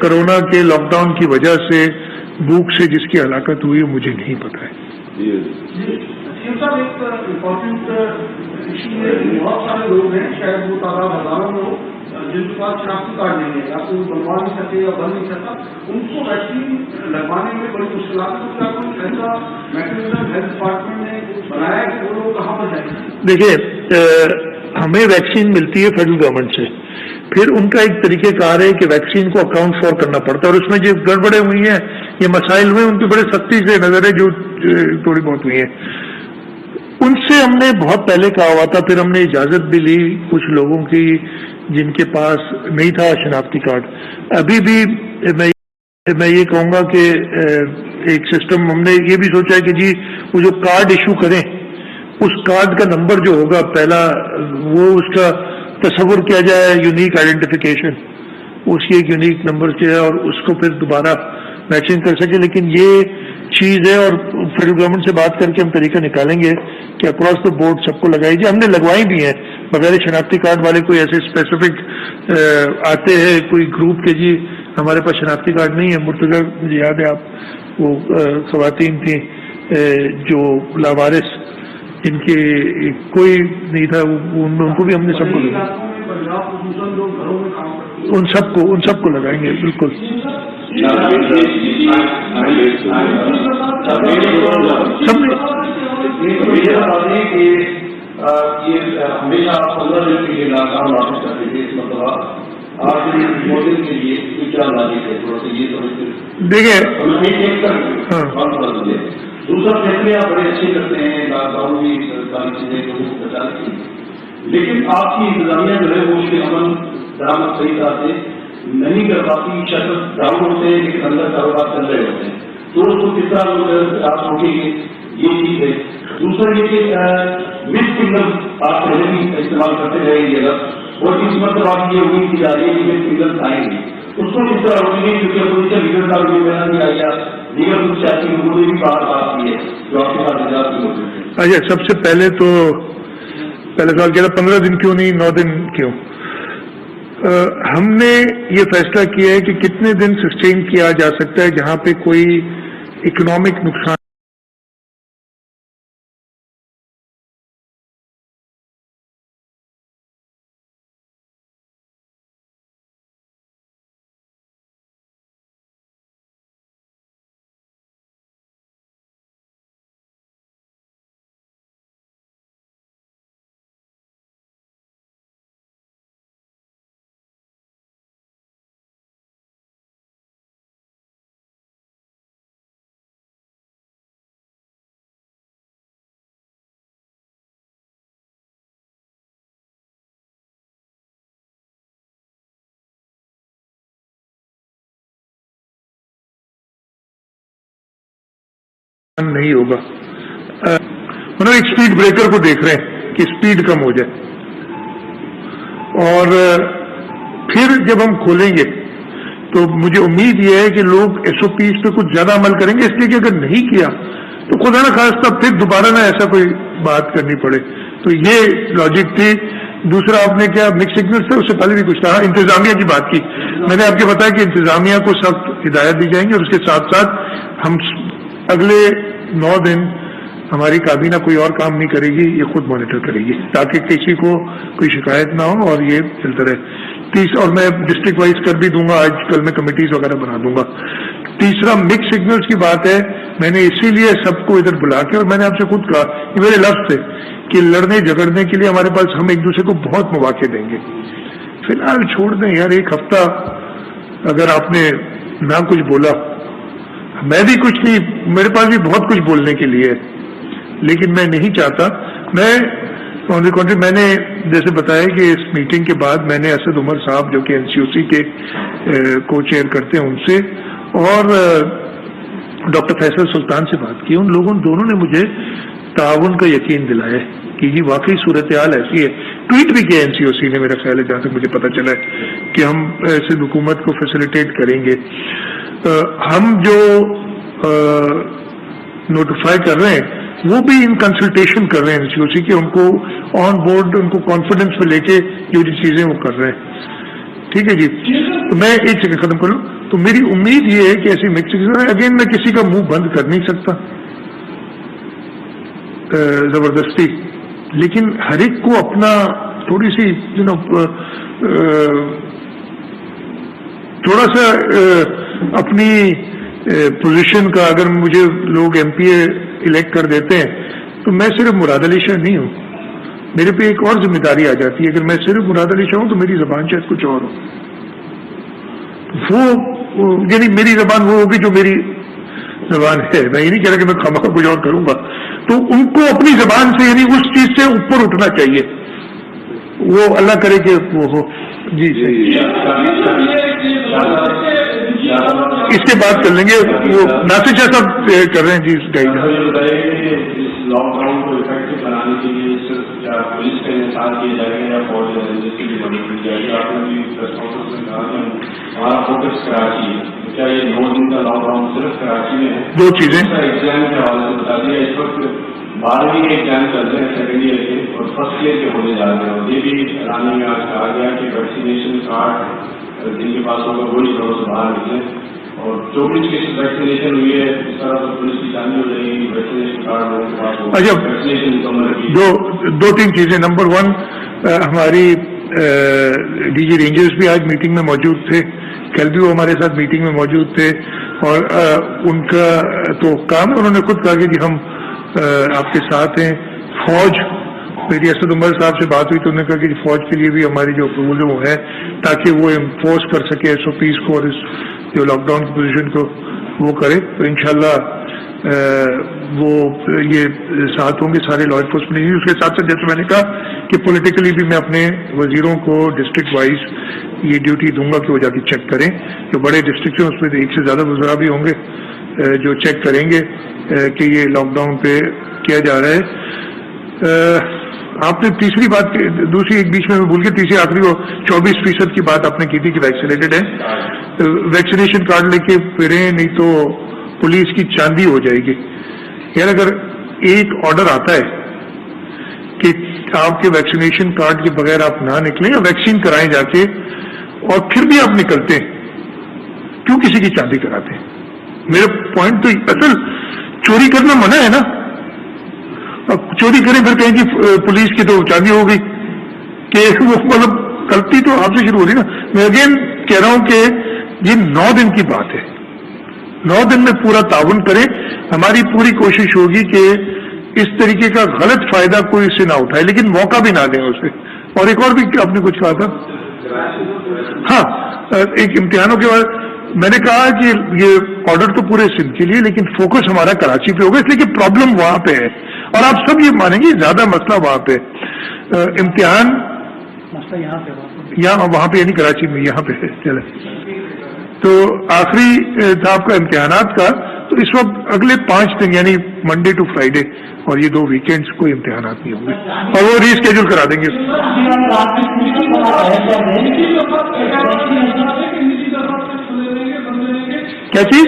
کرونا کے لاک ڈاؤن کی وجہ سے بھوک سے جس کی ہلاکت ہوئی مجھے نہیں پتا ہے. ایک امپورٹنٹ ایشو ہے، بہت سارے لوگ ہیں، شاید وہ تعداد ہزاروں لوگ جن کے پاس شناختی کارڈ نہیں ہے، یا کوئی بنوا نہیں سکتے یا بن نہیں سکتا، ان کو ویکسین لگوانے میں بڑی مشکلات ہے. کیا کوئی ایسا میکینزم ہیلتھ ڈپارٹمنٹ نے بنایا کہ وہ لوگ کہاں پر جائیں گے؟ دیکھیے ہمیں ویکسین ملتی ہے فیڈرل گورنمنٹ سے، پھر ان کا ایک طریقہ کار ہے کہ ویکسین کو اکاؤنٹ فار کرنا پڑتا ہے، اور اس میں جو گڑبڑیں ہوئی ہیں، یہ مسائل ہوئے، ان کی بڑے سختی سے نظر ہے جو تھوڑی بہت ہوئی ہیں. ان سے ہم نے بہت پہلے کہا ہوا تھا، پھر ہم نے اجازت بھی لی کچھ لوگوں کی جن کے پاس نہیں تھا شناختی کارڈ. ابھی بھی میں یہ کہوں گا کہ ایک سسٹم ہم نے یہ بھی سوچا ہے کہ جی وہ جو کارڈ ایشو کریں اس کارڈ کا نمبر جو ہوگا پہلا وہ اس کا تصور کیا جائے یونیک آئیڈینٹیفیکیشن، اس کی ایک یونیک نمبر سے ہے اور اس کو پھر دوبارہ ویکسین کر سکے. لیکن یہ چیز ہے اور فیڈرل گورنمنٹ سے بات کر کے ہم طریقہ نکالیں گے کہ اکراس دا بورڈ سب کو لگائی جائے. ہم نے لگوائی بھی ہیں بغیر شناختی کارڈ والے، کوئی ایسے اسپیسیفک آتے ہیں کوئی گروپ کے جی ہمارے پاس شناختی کارڈ نہیں ہے. مرتضی مجھے یاد ہے آپ وہ خواتین تھیں جو لاوارث جن کے کوئی نہیں تھا, ان کو بھی ہم نے سب کو ان سب کو لگائیں گے بالکل. ہمیشہ 15 دن کے لیے لاکڈاؤن واپس کرتے تھے, اس مرتبہ آپ 2 دن کے لیے کیا لاگے تھے, تھوڑا سا یہ دیکھیں. دوسرا فیصلے آپ بڑے اچھے کرتے ہیں, لاک ڈاؤن بھی ساری چیزیں لوگوں کو بچاتی ہیں, لیکن آپ کی انتظامیہ جو ہے وہ اس کے عمل درآمد صحیح طرح سے نہیں کر پاتی. شخص ڈاؤن ہوتے ہیں لیکن اندر کاروبار چل رہے ہوتے ہیں, تو اس کو کس طرح آپ روکیں گے, یہ چیز ہے. دوسرا یہ کہ مس سگنل آپ پہلے بھی استعمال کرتے رہیں گے اور اس مرتبہ آپ یہ امید کی جا رہی ہے کہ مس سگنل آئیں گے, اس کو کس طرح روکیں گے, کیونکہ اپوزیشن لیڈر کا بھی بیان بھی آیا, دیگر کچھ سیاسی لوگوں نے بھی بات کی ہے جو آپ کے ساتھ اجازت کی ہوتی ہے. اچھا, سب سے پہلے تو پہلے سوال کیا تھا 15 دن کیوں نہیں 9 دن کیوں؟ ہم نے یہ فیصلہ کیا ہے کہ کتنے دن سسٹین کیا جا سکتا ہے جہاں پہ کوئی اکنامک نقصان نہیں ہوگا. مطلب ایک سپیڈ بریکر کو دیکھ رہے ہیں کہ سپیڈ کم ہو جائے, اور پھر جب ہم کھولیں گے تو مجھے امید یہ ہے کہ لوگ SOPs پہ کچھ زیادہ عمل کریں گے, اس لیے کہ اگر نہیں کیا تو خدا نہ خواستہ پھر دوبارہ نہ ایسا کوئی بات کرنی پڑے. تو یہ لاجک تھی. دوسرا آپ نے کیا مکس سگنل سے اس سے پہلے بھی کچھ کہا, انتظامیہ کی بات کی. میں نے آپ کو بتایا کہ انتظامیہ کو سخت ہدایت دی جائیں گی, اور اس کے ساتھ ساتھ ہم اگلے 9 دن ہماری کابینہ کوئی اور کام نہیں کرے گی, یہ خود مانیٹر کرے گی تاکہ کسی کو کوئی شکایت نہ ہو اور یہ چلتا رہے. اور میں ڈسٹرکٹ وائز کر بھی دوں گا, آج کل میں کمیٹیز وغیرہ بنا دوں گا. تیسرا مکس سگنلز کی بات ہے, میں نے اسی لیے سب کو ادھر بلا کے, اور میں نے آپ سے خود کہا یہ میرے لفظ تھے کہ لڑنے جھگڑنے کے لیے ہمارے پاس ہم ایک دوسرے کو بہت مواقع دیں گے. فی الحال چھوڑ دیں یار, ایک ہفتہ اگر آپ نے نہ کچھ بولا, میں بھی کچھ نہیں, میرے پاس بھی بہت کچھ بولنے کے لیے ہے, لیکن میں نہیں چاہتا. میں نے جیسے بتایا کہ اس میٹنگ کے بعد میں نے اسد عمر صاحب جو کہ NCOC کے کو چیئر کرتے ہیں ان سے اور ڈاکٹر فیصل سلطان سے بات کی. ان لوگوں دونوں نے مجھے تعاون کا یقین دلایا کہ یہ واقعی صورتحال ایسی ہے. ٹویٹ بھی کیا NCOC نے, میرا خیال ہے جہاں تک مجھے پتا چلا ہے کہ ہم ایسے حکومت کو فیسیلیٹیٹ کریں گے. ہم جو نوٹیفائی کر رہے ہیں وہ بھی ان کنسلٹیشن کر رہے ہیں NCOC کے, ان کو آن بورڈ, ان کو کانفیڈنس میں لے کے جو چیزیں وہ کر رہے ہیں. ٹھیک ہے جی, تو میں ایک سیکنڈ ختم کروں. تو میری امید یہ ہے کہ ایسی مکسنگ, اگین میں کسی کا منہ بند کر نہیں سکتا زبردستی, لیکن ہر ایک کو اپنا تھوڑی سی تھوڑا سا اپنی پوزیشن کا, اگر مجھے لوگ MP الیکٹ کر دیتے ہیں تو میں صرف مراد علی شاہ نہیں ہوں, میرے پہ ایک اور ذمہ داری آ جاتی ہے. اگر میں صرف مراد علی شاہ ہوں تو میری زبان شاید کچھ اور ہو, وہ یعنی میری زبان وہ ہوگی جو میری زبان ہے. میں یہ نہیں کہہ رہا کہ میں خامخواہ کچھ اور کروں گا. تو ان کو اپنی زبان سے یعنی اس چیز سے اوپر اٹھنا چاہیے, وہ اللہ کرے کہ وہ ہو. جی اس کے بعد کر لیں گے, وہ ناصر شاہ صاحب کر رہے ہیں. جی لاک ڈاؤن کو افیکٹو بنانے کے لیے صرف پولیس کا انحصار کیا جائے گا یا فوج ایجنسی کی بھی مدد کی جائے گی. آپ نے بھی پریس کانفرنس میں کہا کہ ہمارا فوکس کراچی ہے. کیا یہ 9 دن کا لاک ڈاؤن صرف کراچی میں ہے؟ 2 چیزیں ایگزام کے حوالے سے بتا دیا. اس وقت 12ویں کے ایگزام چل رہے ہیں, سیکنڈ ایئر کے, اور فرسٹ ایئر کے ہونے جا رہے ہیں. اور یہ بھی اعلامیہ میں آج کہا گیا کہ ویکسینیشن کارڈ جن کے پاس ہوگا وہی گھروں سے باہر نکلیں. اور 24 کی ویکسینیشن ہوئی ہے, اس طرح سے پولیس کی جانچ ہو جائے گی, ویکسینیشن کارڈ لوگوں کے پاس ہوگا, ویکسینیشن مکمل کی. دو تین چیزیں. نمبر 1, ہماری ڈی جی رینجرز بھی آج میٹنگ میں موجود تھے, کل بھی وہ ہمارے ساتھ میٹنگ میں موجود تھے, اور ان کا تو کام, انہوں نے خود کہا کہ ہم آپ کے ساتھ ہیں. فوج, میری اسد عمر صاحب سے بات ہوئی تو انہوں نے کہا کہ فوج کے لیے بھی ہماری جو اپروول وہ ہے تاکہ وہ انفورس کر سکے SOPs کو, اور اس جو لاک ڈاؤن کی پوزیشن کو وہ کرے. تو انشاءاللہ وہ یہ ساتھ ہوں گے سارے لا انفورسمنٹ. اس کے ساتھ ساتھ جیسے میں نے کہا کہ پولیٹیکلی بھی میں اپنے وزیروں کو ڈسٹرکٹ وائز یہ ڈیوٹی دوں گا کہ وہ جا کے چیک کریں. جو بڑے ڈسٹرکٹ ہیں اس میں 1 سے زیادہ وزراء بھی ہوں گے جو چیک کریں گے کہ یہ لاک ڈاؤن پہ کیا جا رہا ہے. آپ نے تیسری بات, دوسری ایک بیچ میں بھول کے, تیسری آخری وہ 24% کی بات آپ نے کی تھی کہ ویکسینیٹڈ ہے. ویکسینیشن کارڈ لے کے پھریں, نہیں تو پولیس کی چاندی ہو جائے گی. یار اگر ایک آرڈر آتا ہے کہ آپ کے ویکسینیشن کارڈ کے بغیر آپ نہ نکلیں یا ویکسین کرائیں جا کے, اور پھر بھی آپ نکلتے ہیں, کیوں کسی کی چاندی کراتے ہیں؟ میرا پوائنٹ تو اصل چوری کرنا منع ہے نا. چوری کریں پھر کہیں کہ پولیس کی تو چاندی ہو گئی, کہ وہ مطلب غلطی تو آپ سے شروع ہو رہی نا. میں اگین کہہ رہا ہوں کہ یہ 9 دن کی بات ہے, 9 دن میں پورا تعاون کریں. ہماری پوری کوشش ہوگی کہ اس طریقے کا غلط فائدہ کوئی اس سے نہ اٹھائے, لیکن موقع بھی نہ دیں اسے. اور ایک اور بھی آپ نے کچھ کہا تھا, ہاں ایک امتحانوں کے بعد میں نے کہا کہ یہ آرڈر تو پورے سندھ کے لیے, لیکن فوکس ہمارا کراچی پہ ہوگا, اس لیے کہ پرابلم وہاں پہ ہے, اور آپ سب یہ مانیں گے زیادہ مسئلہ وہاں پہ. امتحان یہاں وہاں پہ یعنی کراچی میں, یہاں پہ ہے. چلے تو آخری تھا آپ کا امتحانات کا, تو اس وقت اگلے 5 دن یعنی منڈے ٹو فرائیڈے اور یہ 2 ویکینڈز کوئی امتحانات نہیں ہوں گے, اور وہ ری اسکیڈول کرا دیں گے. کیا چیز؟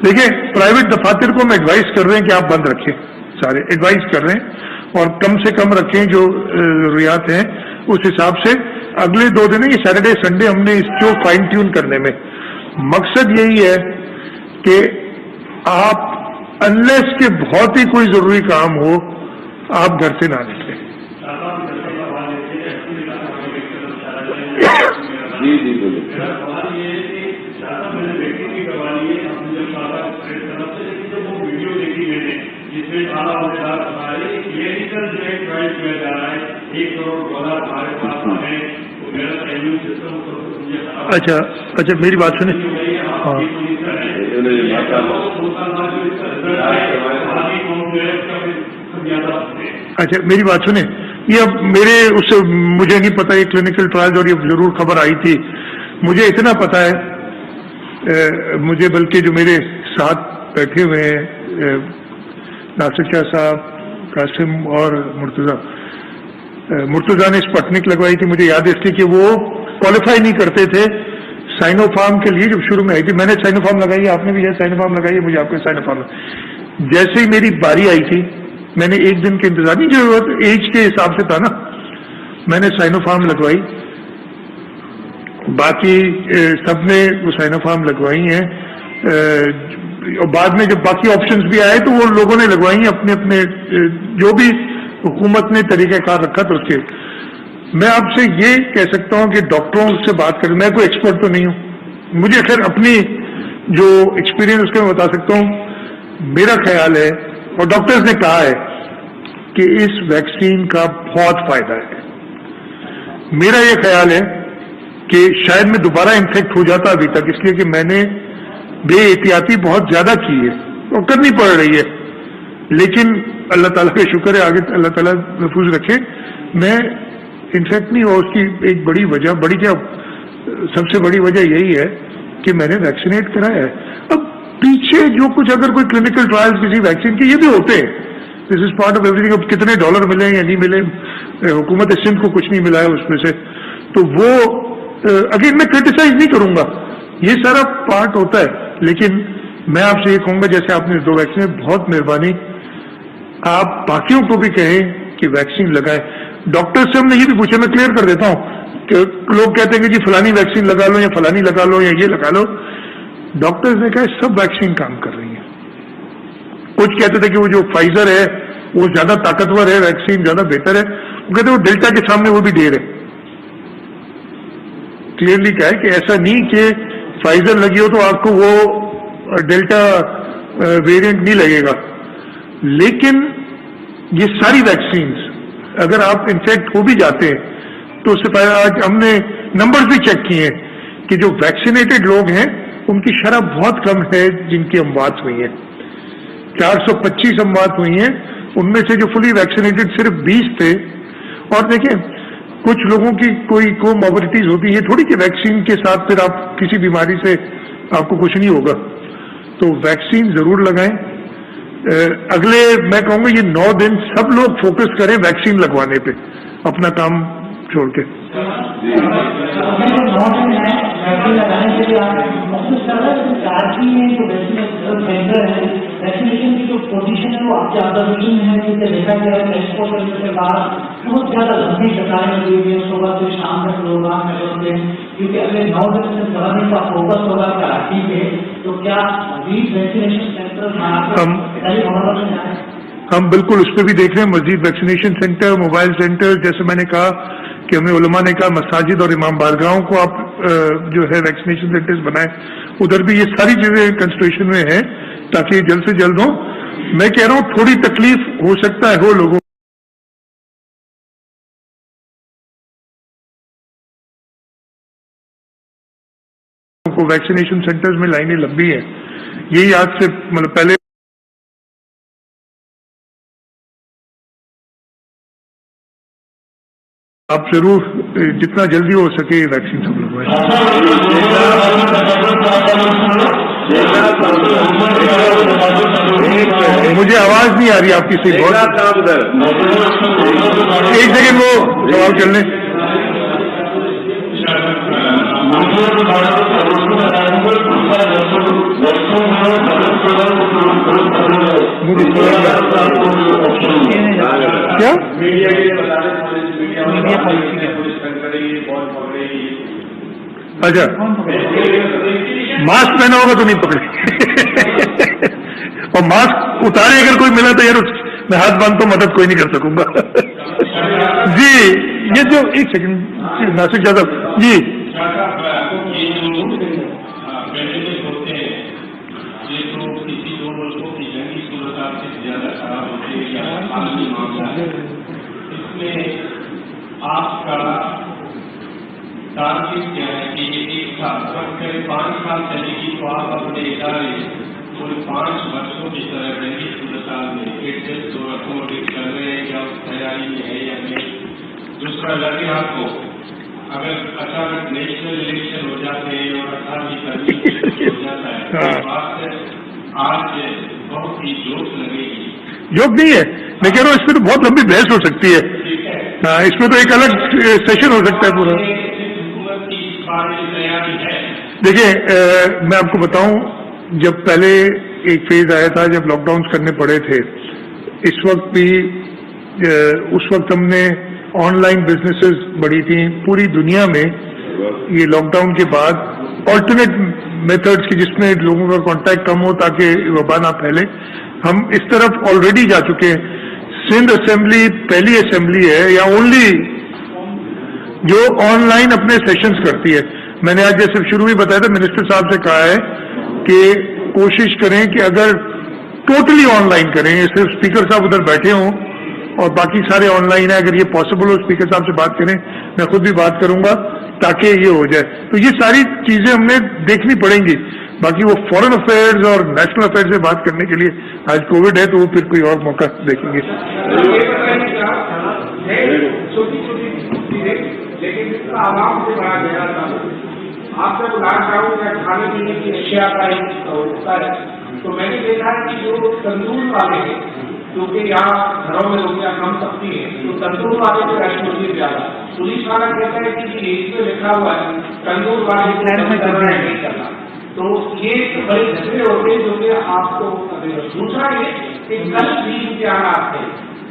دیکھیں پرائیویٹ دفاتر کو ہم ایڈوائز کر رہے ہیں کہ آپ بند رکھیں, سارے ایڈوائز کر رہے ہیں, اور کم سے کم رکھیں جو ضروریات ہیں اس حساب سے. اگلے 2 دن یہ سیٹرڈے سنڈے ہم نے اس کو فائن ٹیون کرنے میں مقصد یہی ہے کہ آپ انلیس کہ بہت ہی کوئی ضروری کام ہو آپ گھر سے نہ نکلیں. اچھا میری بات سنیں. ہاں اچھا میری بات سنیں. یہ اب میرے اس سے مجھے نہیں پتا, یہ کلینکل ٹرائل اور یہ ضرور خبر آئی تھی. مجھے اتنا پتا ہے, مجھے بلکہ جو میرے ساتھ بیٹھے ہوئے ہیں ناصر شاہ صاحب, قاسم اور مرتضیٰ نے اسپٹنک لگوائی تھی. مجھے یاد ہے اس لیے کہ وہ کوالیفائی نہیں کرتے تھے سائنو فارم کے لیے. جب شروع میں آئی تھی میں نے سائنو فارم لگائی ہے, آپ نے بھی سائنو فارم لگائی ہے, مجھے آپ کو سائنو فارم. جیسے ہی میری باری آئی تھی میں نے 1 دن کے انتظار نہیں, جو ایج کے حساب سے تھا نا, میں نے سائنو فارم لگوائی. باقی سب نے وہ سائنو فارم لگوائی ہیں, اور بعد میں جب باقی آپشنز بھی آئے تو وہ لوگوں نے لگوائی ہیں اپنے اپنے جو بھی حکومت نے طریقہ کار رکھا تھا اس کے. میں آپ سے یہ کہہ سکتا ہوں کہ ڈاکٹروں سے بات کریں, میں کوئی ایکسپرٹ تو نہیں ہوں, مجھے خیر اپنی جو ایکسپیرینس اس کے میں بتا سکتا ہوں. میرا خیال ہے اور ڈاکٹرز نے کہا ہے کہ اس ویکسین کا بہت فائدہ ہے. میرا یہ خیال ہے کہ شاید میں دوبارہ انفیکٹ ہو جاتا ابھی تک, اس لیے کہ میں نے بے احتیاطی بہت زیادہ کی ہے اور کرنی پڑ رہی ہے, لیکن اللہ تعالیٰ کا شکر ہے, آگے اللہ تعالیٰ محفوظ رکھے. میں انفیکٹ نہیں ہوا. اس کی ایک بڑی وجہ, سب سے بڑی وجہ یہی ہے کہ میں نے ویکسینیٹ کرایا ہے. اب پیچھے جو کچھ اگر کوئی کلینکل ٹرائل کسی ویکسین کے یہ بھی ہوتے ہیں, this is part of everything. اب کتنے ڈالر ملے یا نہیں ملے, حکومت سندھ کو کچھ نہیں ملا ہے اس میں سے, تو وہ اگین میں کرٹیسائز نہیں کروں گا, یہ سارا پارٹ ہوتا ہے. لیکن میں آپ سے یہ کہوں گا جیسے آپ نے 2 ویکسین, بہت مہربانی آپ باقیوں کو بھی کہیں کہ ویکسین لگائیں. ڈاکٹر سے ہم نے یہ بھی پوچھا, میں کلیئر کر دیتا ہوں کہ لوگ کہتے ہیں کہ جی فلانی ویکسین لگا لو یا فلانی لگا لو یا یہ لگا لو. ڈاکٹرز نے کہا سب ویکسین کام کر رہی ہیں. کچھ کہتے تھے کہ وہ جو فائزر ہے وہ زیادہ طاقتور ہے, ویکسین زیادہ بہتر ہے. وہ کہتے ہیں وہ ڈیلٹا کے سامنے وہ بھی ڈیر ہے. کلیئرلی کہا ہے کہ ایسا نہیں کہ فائزر لگی ہو تو آپ کو وہ ڈیلٹا ویریئنٹ نہیں لگے گا, لیکن یہ ساری ویکسینز اگر آپ انفیکٹ ہو بھی جاتے ہیں تو اس سے پہلے آج ہم نے نمبر بھی چیک کیے ہیں کہ جو ویکسینیٹڈ لوگ ہیں ان کی شرح بہت کم ہے جن کی اموات ہوئی ہیں. 425 اموات ہوئی ہیں, ان میں سے جو فلی ویکسینیٹڈ صرف 20 تھے. اور دیکھیں کچھ لوگوں کی کوئی کوموربڈیز ہوتی ہے, تھوڑی کہ ویکسین کے ساتھ پھر آپ کسی بیماری سے آپ کو کچھ نہیں ہوگا. تو ویکسین ضرور لگائیں. اگلے میں کہوں گا یہ 9 دن سب لوگ فوکس کریں ویکسین لگوانے پہ اپنا کام چھوڑ کے. ویکسینیشن کی جو پوزیشن ہے وہ آپ کے آبزرویشن ہے کہ دیکھا گیا ہے ایکسپورٹ کرنے کے بعد بہت زیادہ لمبی قطاریں ہوئی ہوئی ہیں, صبح سے شام تک پروگرام میں ہوتے ہیں, کیونکہ اگلے 9 دن سے گورنمنٹ کا فوکس ہوگا کراچی پہ. تو کیا مزید ویکسینیشن سینٹر ہم بالکل اس پہ بھی دیکھ رہے ہیں, مزید ویکسینیشن سینٹر, موبائل سینٹر, جیسے میں نے کہا کہ ہمیں علماء نے کہا مساجد اور امام بارگاہوں کو آپ جو ہے ویکسینیشن سینٹرز بنائیں. ادھر بھی یہ ساری چیزیں کنسیڈریشن میں ہیں تاکہ جلد سے جلد ہوں. میں کہہ رہا ہوں تھوڑی تکلیف ہو سکتا ہے ہو لوگوں کو, ویکسینیشن سینٹرز میں لائنیں لمبی ہیں. یہی آج سے مطلب پہلے آپ ضرور جتنا جلدی ہو سکے ویکسین سب لگوائیں. مجھے آواز نہیں آ رہی آپ کی صحیح. بہت ایک سیکنڈ وہ سوال کر لیں. کیا اچھا ماسک پہنا ہوگا تو نہیں پکڑے, اور ماسک اتارے اگر کوئی ملا تو یار میں ہاتھ باندھ تو مدد کوئی نہیں کر سکوں گا. جی یہ جو ایک سیکنڈ ناصر شاہ صاحب جی آپ کا ٹارگیٹ کیا ہے کہ یہ 1 سال 5 سال چلے گی تو آپ اپنے ادارے پورے 5 برسوں کی طرح رہی صورتحال میں ایڈجسٹ اور اکوموڈیٹ کر رہے ہیں یا اس تیاری میں ہے یا نہیں. دوسرا لگے آپ کو اگر اچانک نیشنل الیکشن ہو جاتے ہیں اور 18 ہو جاتا ہے تو بات آج بہت ہی جوش لگے گی. جوک نہیں ہے, میں کہہ رہا ہوں اس پہ تو بہت لمبی بحث ہو سکتی ہے. ہاں اس میں تو ایک الگ سیشن ہو سکتا ہے پورا. دیکھیں میں آپ کو بتاؤں, جب پہلے ایک فیز آیا تھا جب لاک ڈاؤن کرنے پڑے تھے, اس وقت بھی اس وقت ہم نے آن لائن بزنسز بڑھی تھیں پوری دنیا میں. یہ لاک ڈاؤن کے بعد آلٹرنیٹ میتھڈز کی جس میں لوگوں کا کانٹیکٹ کم ہو تاکہ وبا نہ پھیلے, ہم اس طرف آلریڈی جا چکے ہیں. سندھ اسمبلی پہلی اسمبلی ہے یا اونلی جو آن لائن اپنے سیشنز کرتی ہے. میں نے آج جیسے شروع میں بتایا تھا, منسٹر صاحب سے کہا ہے کہ کوشش کریں کہ اگر ٹوٹلی آن لائن کریں, صرف اسپیکر صاحب ادھر بیٹھے ہوں اور باقی سارے آن لائن ہیں, اگر یہ پاسبل ہو اسپیکر صاحب سے بات کریں, میں خود بھی بات کروں گا تاکہ یہ ہو جائے. تو یہ ساری چیزیں ہم نے دیکھنی پڑیں گی. باقی وہ فورن افیئرز اور نیشنل افیئرز سے بات کرنے کے لیے آج کووڈ ہے تو وہ پھر کوئی اور موقع دیکھیں گے. لیکن عوام سے بڑا گیا تھا آپ جب لاک ڈاؤن یا کھانے پینے کی اشیاء کا ہوتا ہے تو میں نے دیکھا کہ جو تندور والے ہیں کیونکہ یہاں گھروں میں روٹیاں کم سکتی ہیں تو تندور والے کو رش ہوتی ہے زیادہ. پولیس والا کہتا ہے کہ ایج پہ لکھا ہوا ہے تندور والے نہیں کرنا. تو یہ بڑے جھگڑے ہوتے ہیں جو کہ آپ کو. دوسرا یہ کہ کل بھی امتحانات ہیں